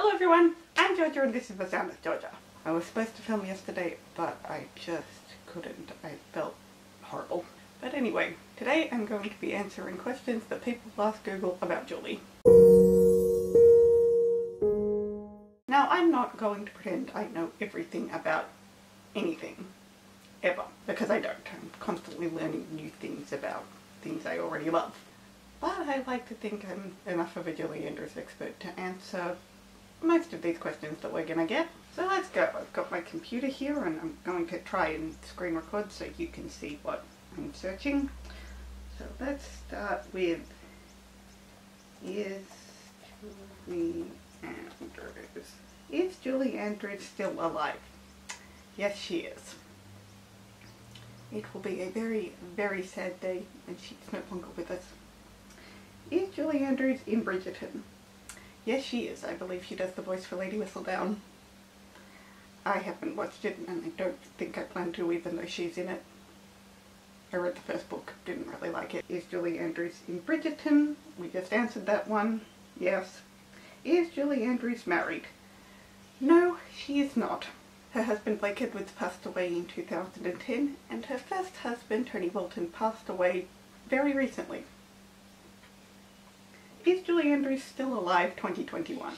Hello everyone, I'm Georgia and this is The Sound of Georgia. I was supposed to film yesterday, but I just couldn't. I felt horrible. But anyway, today I'm going to be answering questions that people ask Google about Julie. Now, I'm not going to pretend I know everything about anything, ever, because I don't. I'm constantly learning new things about things I already love. But I like to think I'm enough of a Julie Andrews expert to answer most of these questions that we're gonna get. So let's go. I've got my computer here and I'm going to try and screen record so you can see what I'm searching. So let's start with, is Julie Andrews? Is Julie Andrews still alive? Yes, she is. It will be a very, very sad day when she's no longer with us. Is Julie Andrews in Bridgerton? Yes, she is. I believe she does the voice for Lady Whistledown. I haven't watched it and I don't think I plan to, even though she's in it. I read the first book, didn't really like it. Is Julie Andrews in Bridgerton? We just answered that one. Yes. Is Julie Andrews married? No, she is not. Her husband Blake Edwards passed away in 2010 and her first husband Tony Walton passed away very recently. Is Julie Andrews still alive 2021?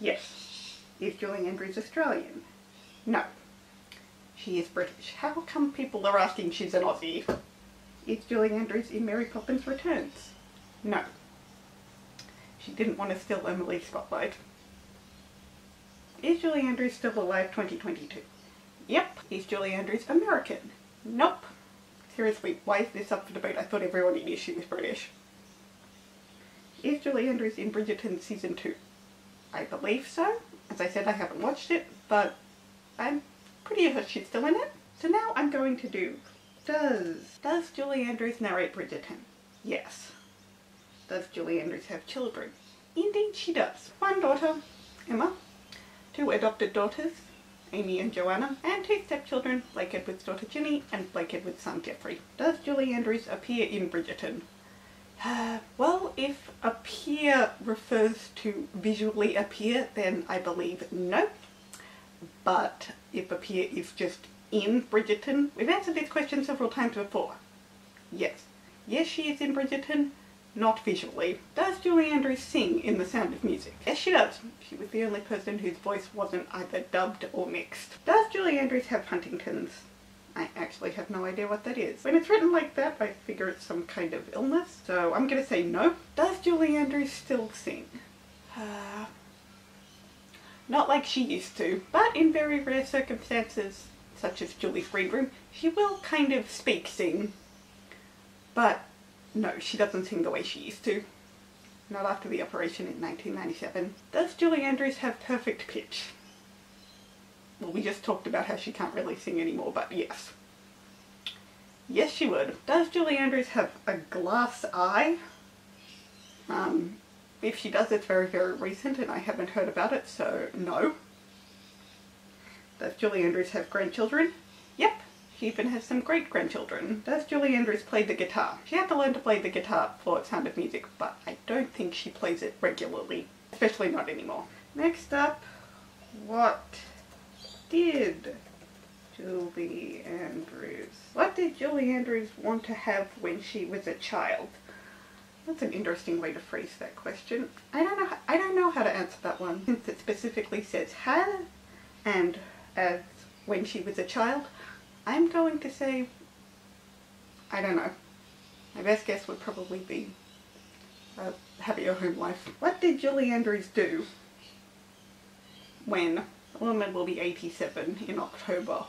Yes. Is Julie Andrews Australian? No. She is British. How come people are asking she's an Aussie? Is Julie Andrews in Mary Poppins Returns? No. She didn't want to steal Emily's spotlight. Is Julie Andrews still alive 2022? Yep. Is Julie Andrews American? Nope. Seriously, why is this up for debate? I thought everyone knew she was British. Is Julie Andrews in Bridgerton Season 2? I believe so. As I said, I haven't watched it, but I'm pretty sure she's still in it. So now I'm going to do, does Julie Andrews narrate Bridgerton? Yes. Does Julie Andrews have children? Indeed she does. One daughter, Emma, two adopted daughters, Amy and Joanna, and two stepchildren, Blake Edwards' daughter Ginny and Blake Edwards' son Jeffrey. Does Julie Andrews appear in Bridgerton? Well, if appear refers to visually appear, then I believe no. But if appear is just in Bridgerton, we've answered this question several times before. Yes. Yes, she is in Bridgerton, not visually. Does Julie Andrews sing in The Sound of Music? Yes, she does. She was the only person whose voice wasn't either dubbed or mixed. Does Julie Andrews have Huntington's? I actually have no idea what that is. When it's written like that, I figure it's some kind of illness, so I'm gonna say no. Does Julie Andrews still sing? Not like she used to, but in very rare circumstances, such as Julie's Green Room, she will kind of sing. But no, she doesn't sing the way she used to. Not after the operation in 1997. Does Julie Andrews have perfect pitch? Well, we just talked about how she can't really sing anymore, but yes. Yes, she would. Does Julie Andrews have a glass eye? If she does, it's very, very recent and I haven't heard about it, so no. Does Julie Andrews have grandchildren? Yep. She even has some great-grandchildren. Does Julie Andrews play the guitar? She had to learn to play the guitar for Sound of Music, but I don't think she plays it regularly. Especially not anymore. Next up, what did Julie Andrews want to have when she was a child? That's an interesting way to phrase that question. I don't know how to answer that one, since it specifically says had and as when she was a child. I'm going to say, I don't know. My best guess would probably be a happier home life. What did Julie Andrews do when the woman will be 87 in October?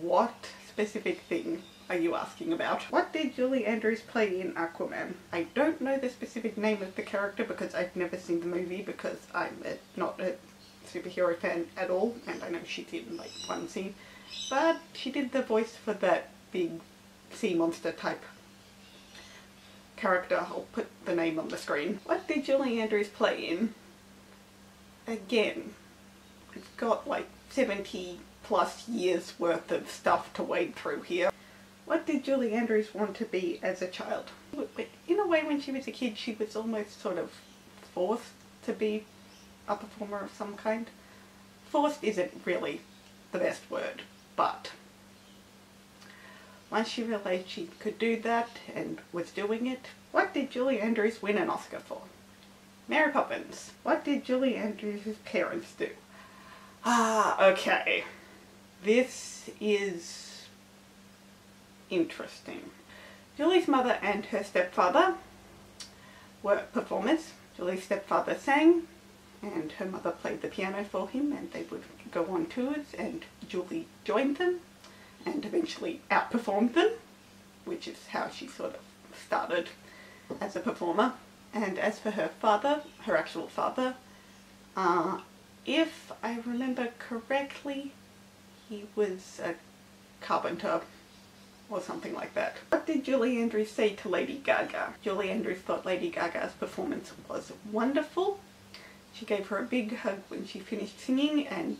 What specific thing are you asking about? What did Julie Andrews play in Aquaman? I don't know the specific name of the character because I've never seen the movie because I'm not a superhero fan at all, and I know she's in like one scene. But she did the voice for that big sea monster type character. I'll put the name on the screen. What did Julie Andrews play in? Again, it's got like 70 plus years worth of stuff to wade through here. What did Julie Andrews want to be as a child? In a way, when she was a kid, she was almost sort of forced to be a performer of some kind. Forced isn't really the best word, but once she realised she could do that and was doing it, what did Julie Andrews win an Oscar for? Mary Poppins. What did Julie Andrews' parents do? Okay. This is interesting. Julie's mother and her stepfather were performers. Julie's stepfather sang and her mother played the piano for him, and they would go on tours and Julie joined them and eventually outperformed them, which is how she sort of started as a performer. And as for her father, her actual father, if I remember correctly, he was a carpenter or something like that. What did Julie Andrews say to Lady Gaga? Julie Andrews thought Lady Gaga's performance was wonderful. She gave her a big hug when she finished singing, and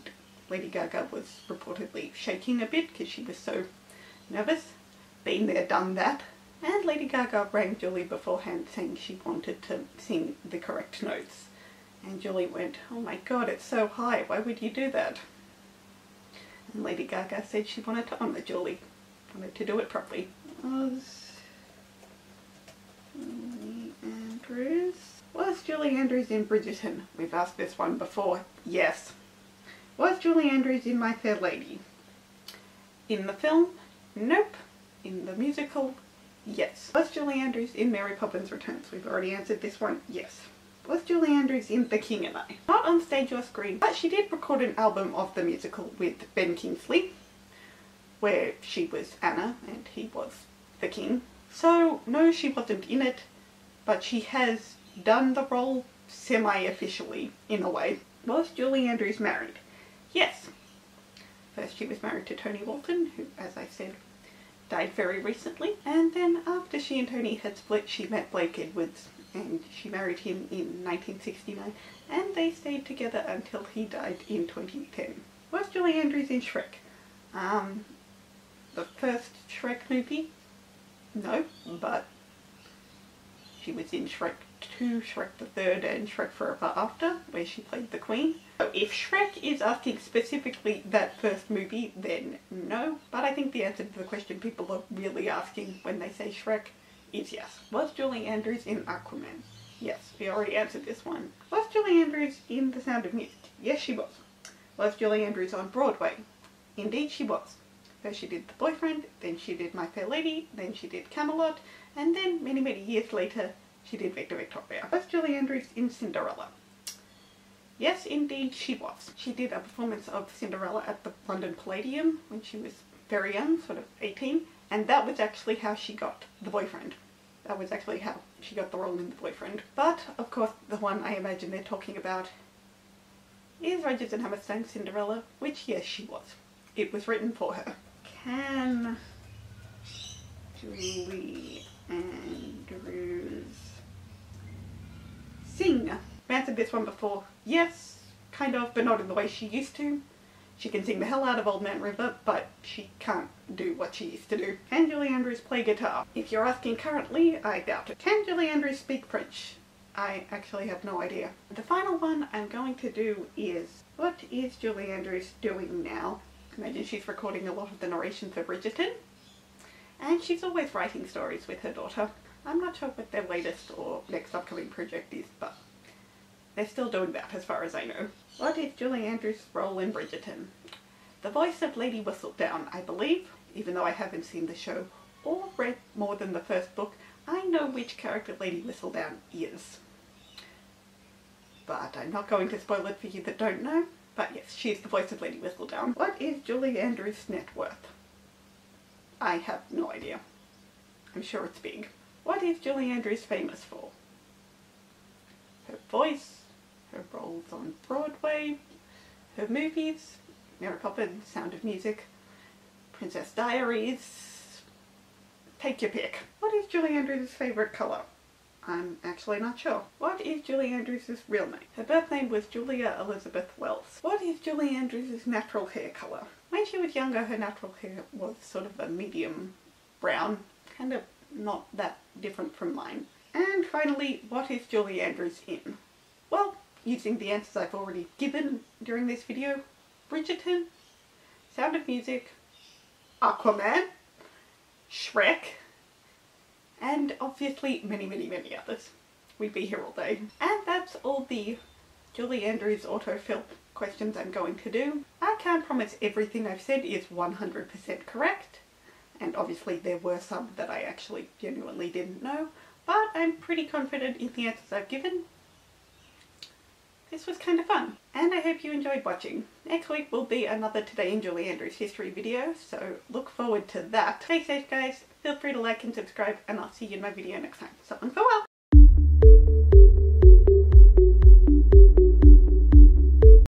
Lady Gaga was reportedly shaking a bit because she was so nervous. Been there, done that. And Lady Gaga rang Julie beforehand saying she wanted to sing the correct notes. And Julie went, "Oh my god, it's so high, why would you do that?" And Lady Gaga said she wanted to honour Julie, wanted to do it properly. Was Julie Andrews in Bridgerton? We've asked this one before. Yes. Was Julie Andrews in My Fair Lady? In the film? Nope. In the musical? Yes. Was Julie Andrews in Mary Poppins Returns? We've already answered this one. Yes. Was Julie Andrews in The King and I? Not on stage or screen, but she did record an album of the musical with Ben Kingsley, where she was Anna and he was the king. So no, she wasn't in it, but she has done the role semi-officially in a way. Was Julie Andrews married? Yes. First she was married to Tony Walton, who, as I said, died very recently, and then after she and Tony had split, she met Blake Edwards and she married him in 1969, and they stayed together until he died in 2010. Was Julie Andrews in Shrek? The first Shrek movie? No, but she was in Shrek 2, Shrek the Third, and Shrek Forever After, where she played the Queen. So if Shrek is asking specifically that first movie, then no. But I think the answer to the question people are really asking when they say Shrek is yes. Was Julie Andrews in Aquaman? Yes, we already answered this one. Was Julie Andrews in The Sound of Music? Yes, she was. Was Julie Andrews on Broadway? Indeed she was. First she did The Boyfriend, then she did My Fair Lady, then she did Camelot, and then many, many years later she did Victor Victoria. Was Julie Andrews in Cinderella? Yes, indeed she was. She did a performance of Cinderella at the London Palladium when she was very young, sort of 18, and that was actually how she got The Boyfriend. That was actually how she got the role in The Boyfriend. But, of course, the one I imagine they're talking about is Rodgers and Hammerstein's Cinderella, which, yes, she was. It was written for her. Can Julie Andrews sing? I've answered this one before. Yes, kind of, but not in the way she used to. She can sing the hell out of Old Man River, but she can't do what she used to do. Can Julie Andrews play guitar? If you're asking currently, I doubt it. Can Julie Andrews speak French? I actually have no idea. The final one I'm going to do is, what is Julie Andrews doing now? Imagine she's recording a lot of the narration for Bridgerton, and she's always writing stories with her daughter. I'm not sure what their latest or next upcoming project is, but they're still doing that as far as I know. What is Julie Andrews' role in Bridgerton? The voice of Lady Whistledown, I believe. Even though I haven't seen the show or read more than the first book, I know which character Lady Whistledown is. But I'm not going to spoil it for you that don't know. But yes, she's the voice of Lady Whistledown. What is Julie Andrews' net worth? I have no idea. I'm sure it's big. What is Julie Andrews famous for? Her voice, her roles on Broadway, her movies, Mary Poppins, Sound of Music, Princess Diaries. Take your pick. What is Julie Andrews' favourite colour? I'm actually not sure. What is Julie Andrews' real name? Her birth name was Julia Elizabeth Wells. What is Julie Andrews' natural hair colour? When she was younger, her natural hair was sort of a medium brown, kind of not that different from mine. And finally, what is Julie Andrews in? Well, using the answers I've already given during this video. Bridgerton, Sound of Music, Aquaman, Shrek, and obviously many, many, many others. We'd be here all day. And that's all the Julie Andrews autofill questions I'm going to do. I can't promise everything I've said is 100% correct, and obviously there were some that I actually genuinely didn't know, but I'm pretty confident in the answers I've given. This was kind of fun, and I hope you enjoyed watching. Next week will be another Today in Julie Andrews history video, so look forward to that. Stay safe guys, feel free to like and subscribe, and I'll see you in my video next time. So long, farewell!